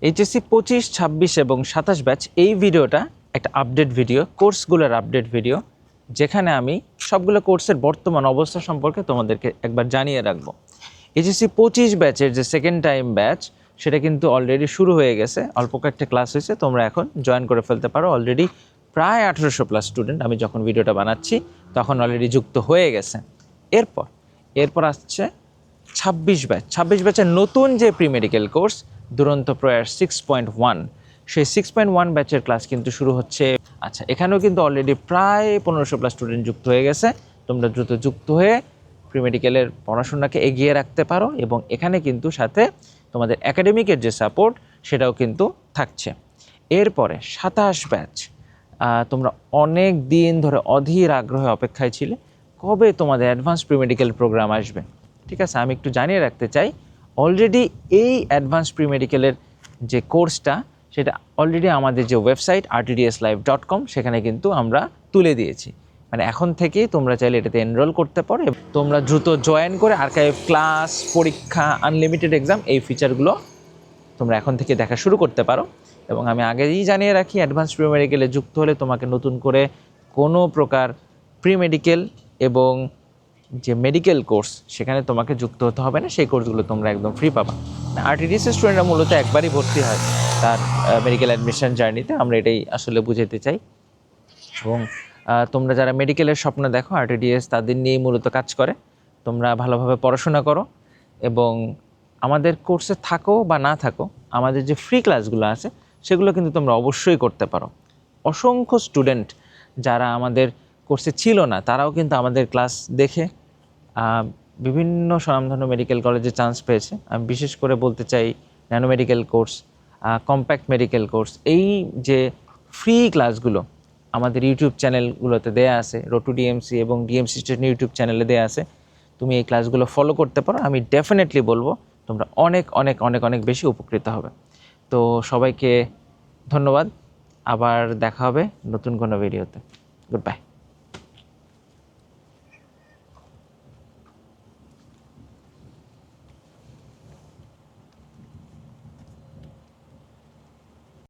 HSC 25, 26 এবং 27 batch এই ভিডিওটা একটা আপডেট ভিডিও, কোর্সগুলোর আপডেট ভিডিও, যেখানে আমি সবগুলো কোর্সের বর্তমান অবস্থা সম্পর্কে তোমাদেরকে একবার জানিয়ে রাখবো। এইচএসসি 25 ব্যাচের যে সেকেন্ড টাইম ব্যাচ, সেটা কিন্তু অলরেডি শুরু হয়ে গেছে। অল্প কয়েকটা ক্লাস হয়েছে, তোমরা এখন জয়েন করে ফেলতে পারো। অলরেডি প্রায় 1800+ স্টুডেন্ট, আমি যখন ভিডিওটা বানাচ্ছি তখন অলরেডি যুক্ত হয়ে গেছে। এরপর আসছে 26 ব্যাচ। 26 ব্যাচের নতুন যে প্রি মেডিকেল কোর্স দুরন্ত প্রয়ার 6.1, সেই 6.1 ব্যাচের ক্লাস কিন্তু শুরু হচ্ছে। আচ্ছা, এখানেও কিন্তু অলরেডি প্রায় 1500+ স্টুডেন্ট যুক্ত হয়ে গেছে। তোমরা দ্রুত যুক্ত হয়ে প্রি মেডিকেলের পড়াশোনাকে এগিয়ে রাখতে পারো, এবং এখানে কিন্তু সাথে তোমাদের একাডেমিকের যে সাপোর্ট সেটাও কিন্তু থাকছে। এরপরে 27 ব্যাচ, তোমরা অনেক দিন ধরে অধীর আগ্রহে অপেক্ষায় ছিলে কবে তোমাদের অ্যাডভান্স প্রি মেডিকেল প্রোগ্রাম আসবে। ঠিক আছে, আমি একটু জানিয়ে রাখতে চাই, অলরেডি এই অ্যাডভান্স প্রি মেডিকেলের যে কোর্সটা, সেটা অলরেডি আমাদের যে ওয়েবসাইট rtdslive.com সেখানে কিন্তু আমরা তুলে দিয়েছি। মানে এখন থেকেই তোমরা চাইলে এটাতে এনরোল করতে পারো। তোমরা দ্রুত জয়েন করে আর্কাইভ ক্লাস, পরীক্ষা, আনলিমিটেড এক্সাম, এই ফিচারগুলো তোমরা এখন থেকে দেখা শুরু করতে পারো। এবং আমি আগেই জানিয়ে রাখি, অ্যাডভান্স প্রি মেডিকেলে যুক্ত হলে তোমাকে নতুন করে কোনো প্রকার প্রি মেডিকেল এবং যে মেডিকেল কোর্স সেখানে তোমাকে যুক্ত হতে হবে না, সেই কোর্সগুলো তোমরা একদম ফ্রি পাবা। আরটিডিএস স্টুডেন্টরা মূলত একবারই ভর্তি হয় তার মেডিকেল অ্যাডমিশন জার্নিতে, আমরা এটাই আসলে বুঝাতে চাই। এবং তোমরা যারা মেডিকেলের স্বপ্ন দেখো, আরটিডিএস তাদের নিয়েই মূলত কাজ করে। তোমরা ভালোভাবে পড়াশোনা করো এবং আমাদের কোর্সে থাকো বা না থাকো, আমাদের যে ফ্রি ক্লাসগুলো আছে সেগুলো কিন্তু তোমরা অবশ্যই করতে পারো। অসংখ্য স্টুডেন্ট যারা আমাদের কোর্সে ছিল না, তারাও কিন্তু আমাদের ক্লাস দেখে বিভিন্ন স্বনামধন্য মেডিকেল কলেজে চান্স পেয়েছে। আমি বিশেষ করে বলতে চাই nano medical course, compact medical course, এই যে ফ্রি ক্লাসগুলো আমাদের ইউটিউব চ্যানেলগুলোতে দেয়া আছে, রোড টু ডিএমসি এবং ডিএমসি স্টেশন ইউটিউব চ্যানেলে দেয়া আছে। তুমি এই ক্লাসগুলো ফলো করতে পারো। আমি ডেফিনেটলি বলবো তোমরা অনেক অনেক অনেক অনেক বেশি উপকৃত হবে। তো সবাইকে ধন্যবাদ, আবার দেখা হবে নতুন কোনো ভিডিওতে। Good bye.